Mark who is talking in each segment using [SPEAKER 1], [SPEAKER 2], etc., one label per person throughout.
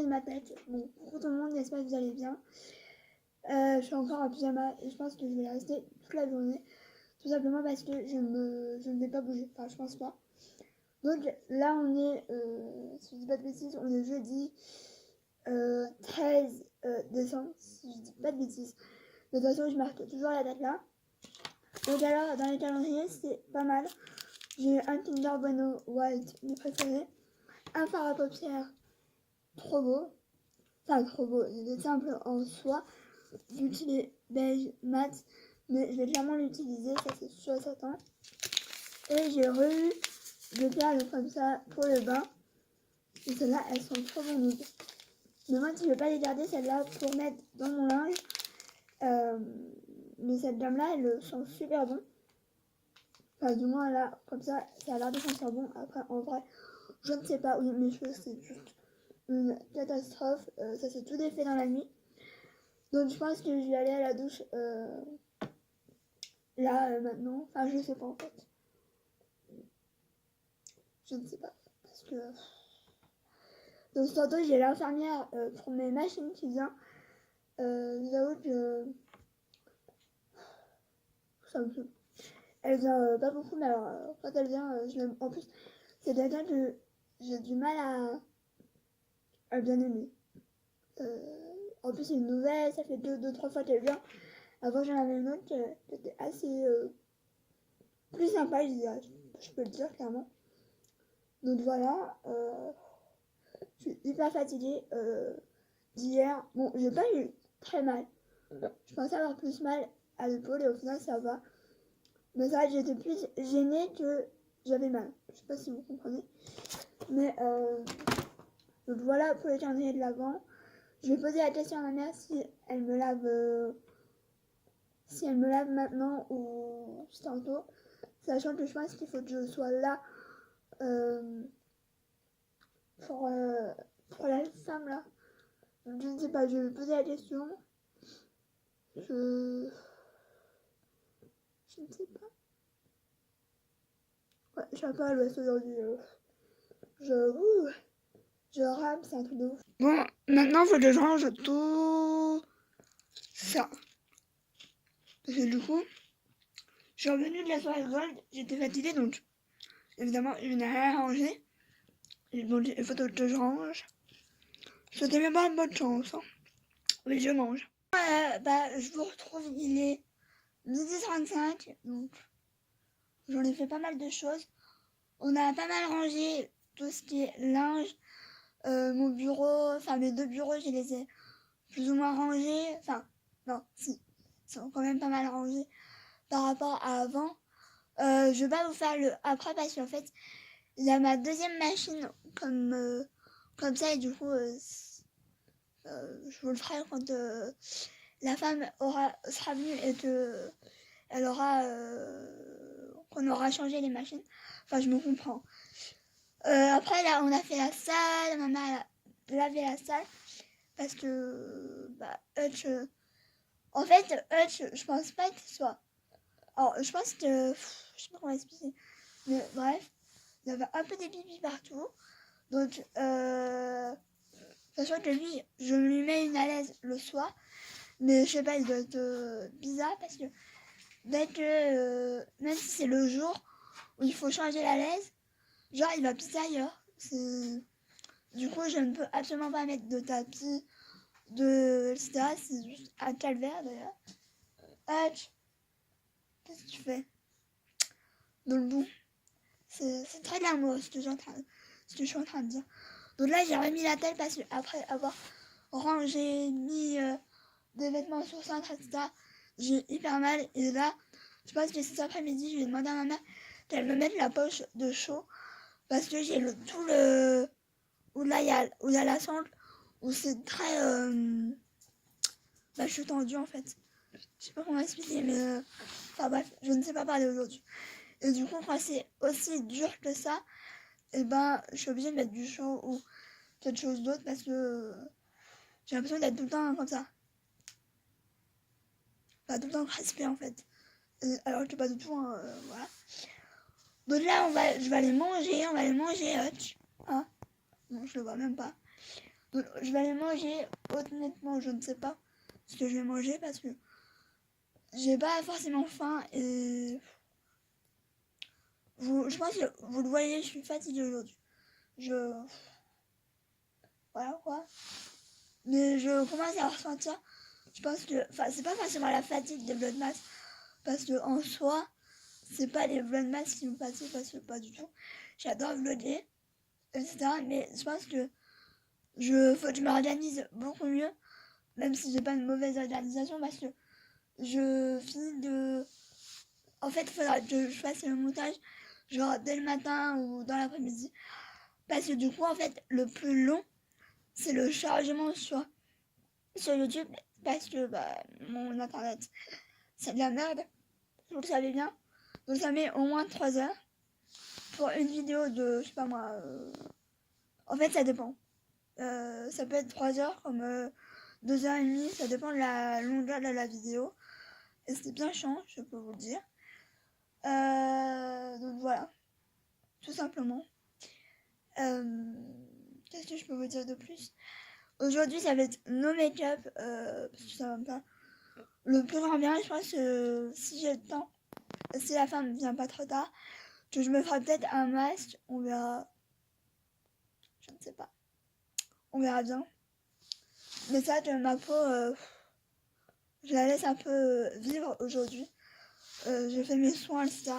[SPEAKER 1] de ma tête. Bon, pour tout le monde, j'espère que vous allez bien. Je suis encore en pyjama et je pense que je vais rester toute la journée. Tout simplement parce que je ne vais pas bouger. Enfin, je pense pas. Donc là, on est, si je dis pas de bêtises, on est jeudi 13 décembre, si je dis pas de bêtises. De toute façon, je marque toujours la date là. Donc alors, dans les calendriers, c'est pas mal. J'ai un Kinder Bueno White, mes préférés. Un fard à paupières trop beau. Enfin, trop beau. Il est simple en soi. Vu qu'il est beige mat. Mais je vais clairement l'utiliser, ça c'est sûr et certain. Et j'ai eu des perles comme ça pour le bain. Et celles-là, elles sont trop bonnes. Mais moi, je ne vais pas les garder, celles-là, pour mettre dans mon linge. Mais cette dame-là, elles sont super bon. Enfin, du moins, là, comme ça a l'air de sentir bon. Après, en vrai, je ne sais pas. Oui, mes cheveux, c'est juste une catastrophe. Ça s'est tout défait dans la nuit. Donc, je pense que je vais aller à la douche là, maintenant. Enfin, je sais pas, en fait. Je ne sais pas. Parce que... Donc, tantôt, j'ai l'infirmière pour mes machines qui vient. Je vous avoue que... Ça me saoule. Elle vient pas beaucoup, mais alors, quand elle vient, je l'aime. En plus, c'est quelqu'un que j'ai du mal à bien aimer. En plus, c'est une nouvelle, ça fait 2-3 fois qu'elle vient. Avant, j'en avais une autre qui était assez plus sympa, je peux le dire clairement. Donc voilà, je suis hyper fatiguée d'hier. Bon, j'ai pas eu très mal. Je pensais avoir plus mal à l'épaule et au final, ça va. Mais ça, j'étais plus gênée que j'avais mal. Je sais pas si vous comprenez. Mais donc voilà pour les calendriers de l'avant. Je vais poser la question à ma mère si elle me lave maintenant ou juste tantôt. Sachant que je pense qu'il faut que je sois là pour la femme là. Donc, je ne sais pas, je vais poser la question. Je ne sais pas. Ouais, je suis un peu à l'ouest aujourd'hui. Je rame, c'est un truc de ouf. Bon, maintenant, il faut que je range tout ça. Parce que du coup, je suis revenue de la soirée Gold, j'étais fatiguée, donc évidemment, je n'ai rien rangé. Bon, il faut que je range. C'était même pas une bonne chance, hein. Mais je mange. Je vous retrouve, il est 12h35, donc j'en ai fait pas mal de choses. On a pas mal rangé tout ce qui est linge. Mon bureau, enfin mes 2 bureaux, je les ai plus ou moins rangés. Enfin, non, si, ils sont quand même pas mal rangés par rapport à avant. Je vais pas vous faire le après parce qu'en fait, il y a ma deuxième machine comme ça et du coup, je vous le ferai quand la femme sera venue et que elle aura qu'on aura changé les machines. Enfin, je me comprends. Après, là, on a fait la salle. Maman a lavé la salle parce que Hutch, en fait, Hutch, je pense pas qu'il soit. Alors, je pense que je sais pas comment expliquer, mais bref, il y avait un peu des pipis partout. Donc, sachant que lui, je lui mets une à l'aise le soir, mais je sais pas, il doit être bizarre parce que dès que même si c'est le jour où il faut changer la laise, genre il va pisser ailleurs. Du coup, je ne peux absolument pas mettre de tapis, etc. C'est juste un calvaire d'ailleurs. Hutch, qu'est-ce que tu fais? Dans le bout. C'est très glamour ce que je suis en train de dire. Donc là, j'ai remis la telle parce que après avoir rangé, mis des vêtements sur cintre, etc., j'ai hyper mal. Et là, je pense que cet après-midi, je vais demander à ma mère qu'elle me mette la poche de chaud parce que j'ai tout le où là il y a la sangle où c'est très je suis tendue en fait. Je sais pas comment expliquer, mais enfin bref, je ne sais pas parler aujourd'hui. Et du coup, quand c'est aussi dur que ça, et je suis obligée de mettre du chaud ou quelque chose d'autre parce que j'ai l'impression d'être tout le temps comme ça. Pas tout le temps crispée en fait. Alors que pas du tout, hein, voilà. Donc là, je vais aller manger, on va aller manger Hutch. Hein, non, je le vois même pas. Donc, je vais aller manger. Honnêtement, je ne sais pas ce que je vais manger parce que j'ai pas forcément faim et je pense que vous le voyez, je suis fatiguée aujourd'hui. Voilà quoi. Mais je commence à ressentir, je pense que, enfin, c'est pas forcément la fatigue des blood mass parce que en soi, c'est pas les blood mass qui me fatiguent parce que pas du tout. J'adore vlogger, etc. Mais je pense que faut que je m'organise beaucoup mieux, même si j'ai pas une mauvaise organisation parce que je finis de. En fait, il faudra que je fasse le montage genre dès le matin ou dans l'après-midi. Parce que du coup, en fait, le plus long, c'est le chargement sur YouTube. Parce que mon internet, c'est de la merde. Vous le savez bien. Donc ça met au moins 3 heures pour une vidéo de, je sais pas moi. En fait, ça dépend. Ça peut être 3 heures comme 2 heures et demie. Ça dépend de la longueur de la vidéo. Et c'était bien chiant, je peux vous le dire. Donc voilà, tout simplement. Qu'est-ce que je peux vous dire de plus? Aujourd'hui, ça va être no make-up, parce que ça va me faire le plus grand bien. Je pense que si j'ai le temps, si la fin ne vient pas trop tard, que je me ferai peut-être un masque. On verra. Je ne sais pas. On verra bien. Mais ça, que ma peau, je la laisse un peu vivre aujourd'hui. Je fais mes soins, etc.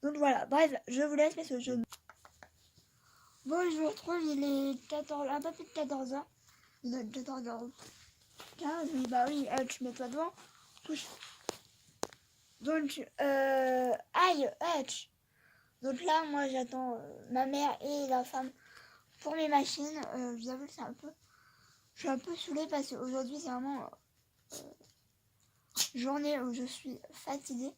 [SPEAKER 1] Donc voilà, bref, je vous laisse parce que je... Bon, je vous retrouve, il est 14, un peu plus de 14h. Il est 14h15, oui, bah oui, tu mets-toi devant. Touche. Donc, aïe, Hutch. Donc là, moi, j'attends ma mère et la femme pour mes machines. Je vous avoue que je suis un peu saoulée parce qu'aujourd'hui, c'est vraiment journée où je suis fatiguée.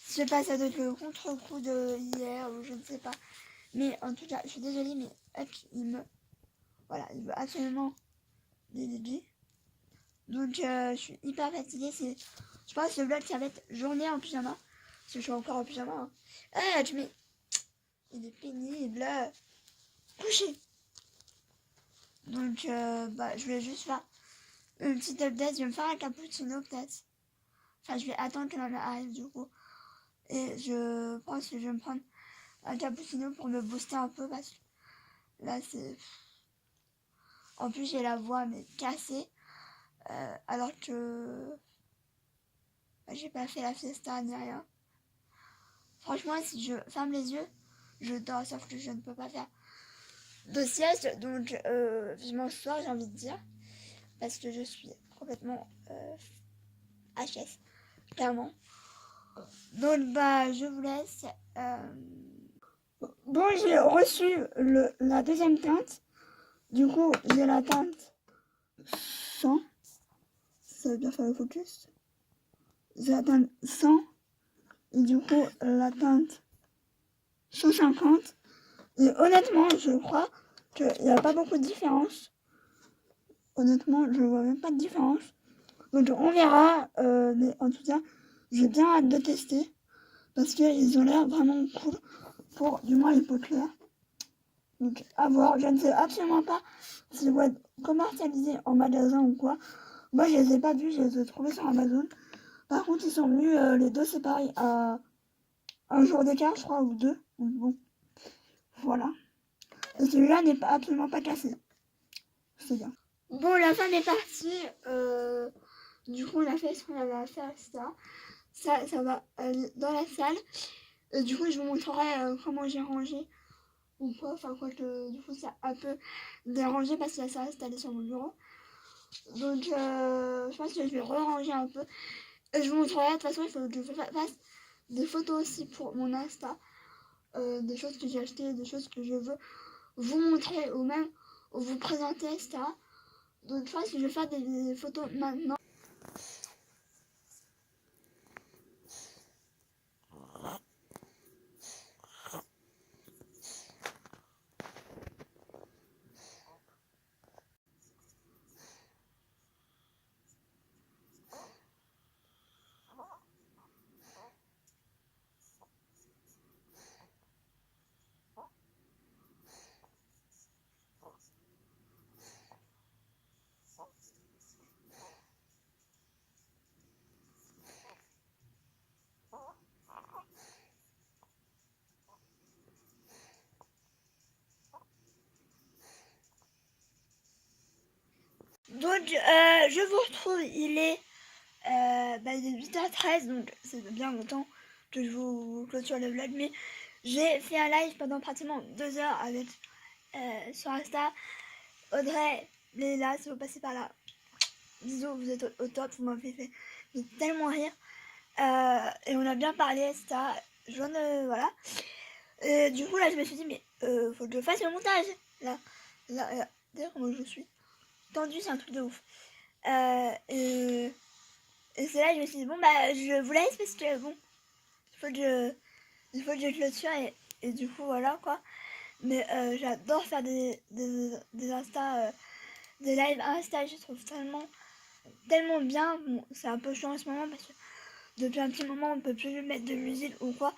[SPEAKER 1] Je sais pas, ça doit être le contre-coup de hier ou je ne sais pas. Mais en tout cas, je suis désolée, mais Hutch, il veut absolument des Didi. Donc, je suis hyper fatiguée. Je pense que le vlog, ça va être journée en pyjama. Parce que je suis encore en pyjama. Hein. Ah, il est pénible. Couché. Donc, je vais juste faire une petite update. Je vais me faire un cappuccino, peut-être. Enfin, je vais attendre que ma mère arrive, du coup. Et je pense que je vais me prendre un cappuccino pour me booster un peu. Parce que là, c'est... En plus, j'ai la voix, mais cassée. Alors que... j'ai pas fait la fiesta ni rien. Franchement, si je ferme les yeux, je dors, sauf que je ne peux pas faire de sieste. Donc, vivement ce soir, j'ai envie de dire. Parce que je suis complètement HS, clairement. Donc, je vous laisse. Bon, j'ai reçu la deuxième teinte. Du coup, j'ai la teinte 100. Ça veut bien faire le focus. J'ai la teinte 100. Et du coup, la teinte 150. Et honnêtement, je crois qu'il n'y a pas beaucoup de différence. Honnêtement, je vois même pas de différence. Donc on verra. Mais en tout cas, j'ai bien hâte de tester. Parce qu'ils ont l'air vraiment cool. Pour du moins les peaux claires. Donc à voir. Je ne sais absolument pas s'ils vont être commercialisés en magasin ou quoi. Moi je les ai pas vus, je les ai trouvés sur Amazon. Par contre, ils sont venus les deux séparés à un jour d'écart, je crois, ou deux. Donc bon, voilà. Et celui-là n'est absolument pas cassé. C'est bien. Bon, la femme est partie. Du coup, on a fait ce qu'on avait à faire, etc. Ça va dans la salle. Et du coup, je vous montrerai comment j'ai rangé. Ou quoi. Enfin, quoi que du coup, ça a un peu dérangé parce que ça reste allé sur mon bureau. Donc, je pense que je vais re-ranger un peu. Et je vous montrerai. De toute façon, il faut que je fasse des photos aussi pour mon Insta. Des choses que j'ai achetées, des choses que je veux vous montrer ou même vous présenter, etc. Donc je pense que je vais faire des photos maintenant. Donc, je vous retrouve, il est 8h13, donc c'est bien longtemps que je vous clôture le vlog, mais j'ai fait un live pendant pratiquement 2 heures avec sur Insta. Audrey, Léla, si vous passez par là, bisous, vous êtes au top, vous m'avez fait tellement rire. Et on a bien parlé, etc. Voilà. Du coup, là, je me suis dit, mais faut que je fasse le montage. Là. D'ailleurs, comment je suis tendue, c'est un truc de ouf. Et c'est là que je me suis dit, bon, bah, je vous laisse parce que, bon, il faut que je clôture et du coup, voilà, quoi. Mais j'adore faire des Insta, des lives Insta, je trouve tellement bien. Bon, c'est un peu chiant en ce moment parce que depuis un petit moment, on peut plus mettre de musique ou quoi.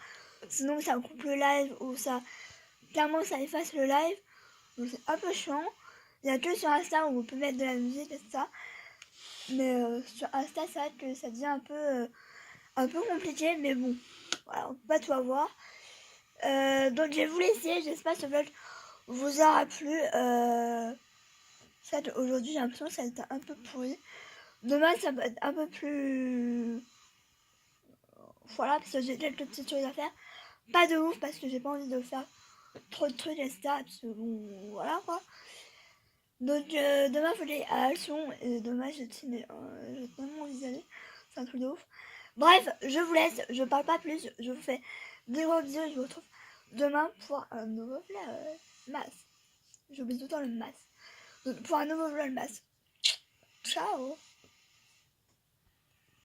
[SPEAKER 1] Sinon, ça coupe le live ou ça... Clairement, ça efface le live. Donc, c'est un peu chiant. Il n'y a que sur Insta où on peut mettre de la musique et ça. Mais sur Insta, c'est vrai que ça devient un peu compliqué. Mais bon, voilà, on peut pas tout avoir. Donc, je vais vous laisser. J'espère que ce vlog vous aura plu. Aujourd'hui, j'ai l'impression que ça a été un peu pourri. Demain, ça va être un peu plus... Voilà, parce que j'ai quelques petites choses à faire. Pas de ouf, parce que j'ai pas envie de faire trop de trucs, etc. Parce que bon, voilà quoi. Donc demain, il faut aller à Alcyon. Et demain, j'ai tellement envie d'y aller. C'est un truc de ouf. Bref, je vous laisse. Je parle pas plus. Je vous fais des gros bisous. Je vous retrouve demain pour un nouveau vlog. Masse. J'oublie tout le temps le masse. Donc, pour un nouveau vlog masse. Ciao.